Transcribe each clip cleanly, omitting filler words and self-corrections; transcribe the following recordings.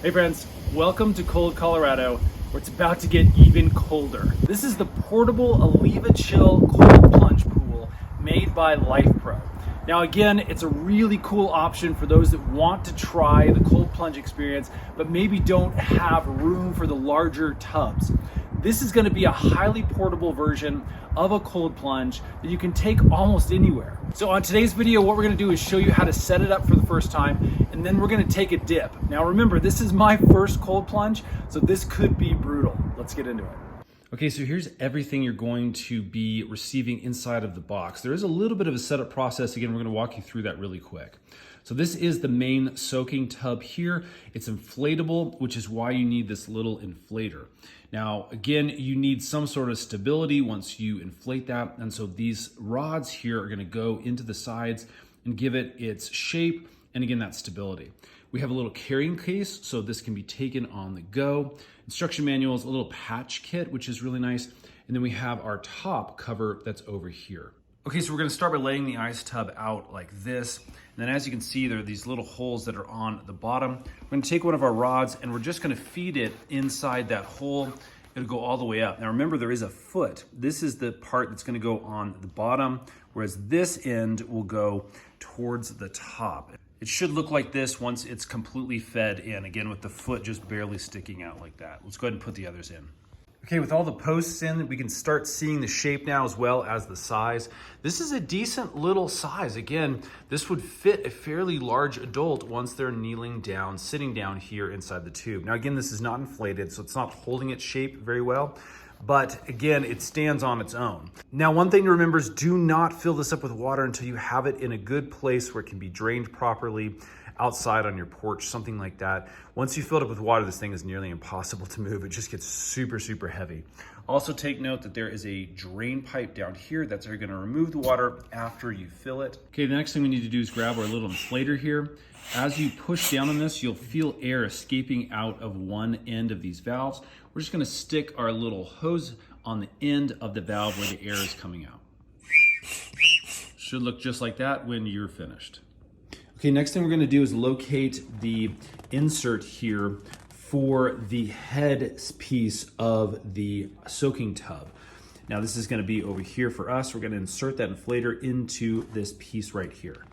Hey friends, welcome to cold Colorado, where it's about to get even colder. This is the portable Aliva Chill cold plunge pool made by Lifepro. Now again, it's a really cool option for those that want to try the cold plunge experience, but maybe don't have room for the larger tubs. This is going to be a highly portable version of a cold plunge that you can take almost anywhere. So on today's video, what we're going to do is show you how to set it up for the first time, and then we're going to take a dip. Now remember, this is my first cold plunge, so this could be brutal. Let's get into it. Okay, so here's everything you're going to be receiving inside of the box. There is a little bit of a setup process. Again, we're going to walk you through that really quick. So this is the main soaking tub here. It's inflatable, which is why you need this little inflator. Now, again, you need some sort of stability once you inflate that. And so these rods here are going to go into the sides and give it its shape. And again, that stability. We have a little carrying case, so this can be taken on the go. Instruction manuals, a little patch kit, which is really nice. And then we have our top cover that's over here. Okay, so we're gonna start by laying the ice tub out like this. And then as you can see, there are these little holes that are on the bottom. We're gonna take one of our rods and we're just gonna feed it inside that hole. It'll go all the way up. Now remember, there is a foot. This is the part that's gonna go on the bottom, whereas this end will go towards the top. It should look like this once it's completely fed in, again, with the foot just barely sticking out like that. Let's go ahead and put the others in. Okay, with all the posts in, we can start seeing the shape now as well as the size. This is a decent little size. Again, this would fit a fairly large adult once they're kneeling down, sitting down here inside the tube. Now again, this is not inflated, so it's not holding its shape very well. But again, it stands on its own. Now, one thing to remember is do not fill this up with water until you have it in a good place where it can be drained properly, outside on your porch, something like that. Once you fill it up with water, this thing is nearly impossible to move. It just gets super, super heavy. Also take note that there is a drain pipe down here that's going to remove the water after you fill it. Okay, the next thing we need to do is grab our little inflator here. As you push down on this, you'll feel air escaping out of one end of these valves. We're just going to stick our little hose on the end of the valve where the air is coming out. Should look just like that when you're finished. Okay, next thing we're going to do is locate the insert here for the head piece of the soaking tub. Now this is going to be over here for us. We're going to insert that inflator into this piece right here.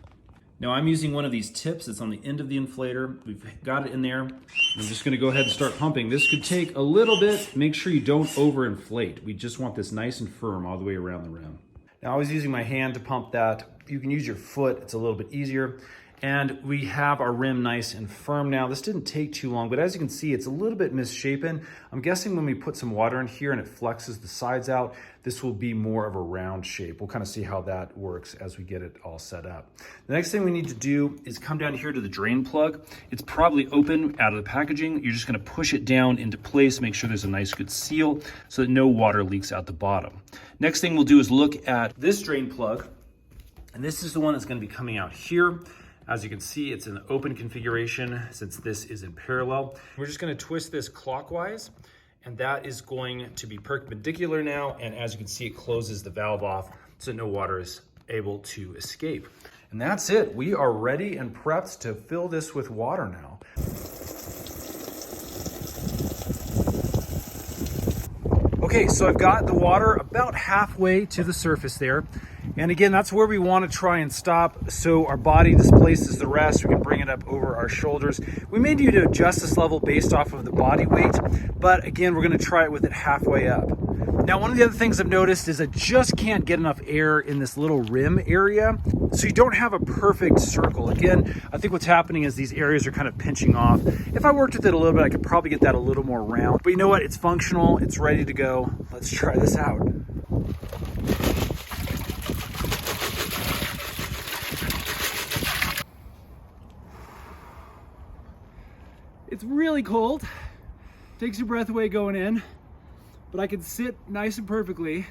Now I'm using one of these tips. It's on the end of the inflator. We've got it in there. I'm just going to go ahead and start pumping. This could take a little bit. Make sure you don't overinflate. We just want this nice and firm all the way around the rim. Now I was using my hand to pump that. You can use your foot. It's a little bit easier. And we have our rim nice and firm now. This didn't take too long, but as you can see, it's a little bit misshapen. I'm guessing when we put some water in here and it flexes the sides out, this will be more of a round shape. We'll kind of see how that works as we get it all set up. The next thing we need to do is come down here to the drain plug. It's probably open out of the packaging. You're just gonna push it down into place, make sure there's a nice good seal so that no water leaks out the bottom. Next thing we'll do is look at this drain plug. And this is the one that's gonna be coming out here. As you can see, it's an open configuration since this is in parallel. We're just gonna twist this clockwise, and that is going to be perpendicular now. And as you can see, it closes the valve off so no water is able to escape. And that's it. We are ready and prepped to fill this with water now. Okay, so I've got the water about halfway to the surface there. And again, that's where we want to try and stop so our body displaces the rest. We can bring it up over our shoulders. We may need to adjust this level based off of the body weight, but again, we're going to try it with it halfway up. Now, one of the other things I've noticed is I just can't get enough air in this little rim area, so you don't have a perfect circle. Again, I think what's happening is these areas are kind of pinching off. If I worked with it a little bit, I could probably get that a little more round. But you know what? It's functional. It's ready to go. Let's try this out. It's really cold, takes your breath away going in, but I can sit nice and perfectly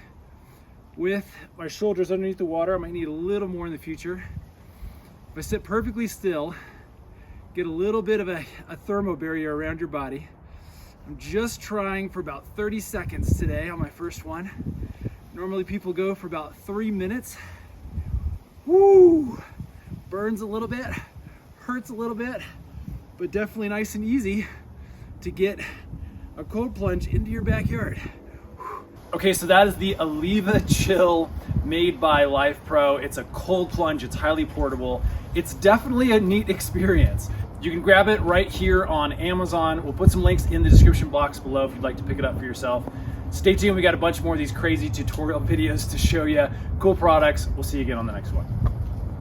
with my shoulders underneath the water. I might need a little more in the future. If I sit perfectly still, get a little bit of a thermo barrier around your body. I'm just trying for about 30 seconds today on my first one. Normally people go for about 3 minutes. Woo! Burns a little bit, hurts a little bit, but definitely nice and easy. to get a cold plunge into your backyard. Okay, so that is the Oliva Chill made by Lifepro. It's a cold plunge, it's highly portable. It's definitely a neat experience. You can grab it right here on Amazon. We'll put some links in the description box below if you'd like to pick it up for yourself. Stay tuned, we got a bunch more of these crazy tutorial videos to show you. Cool products. We'll see you again on the next one.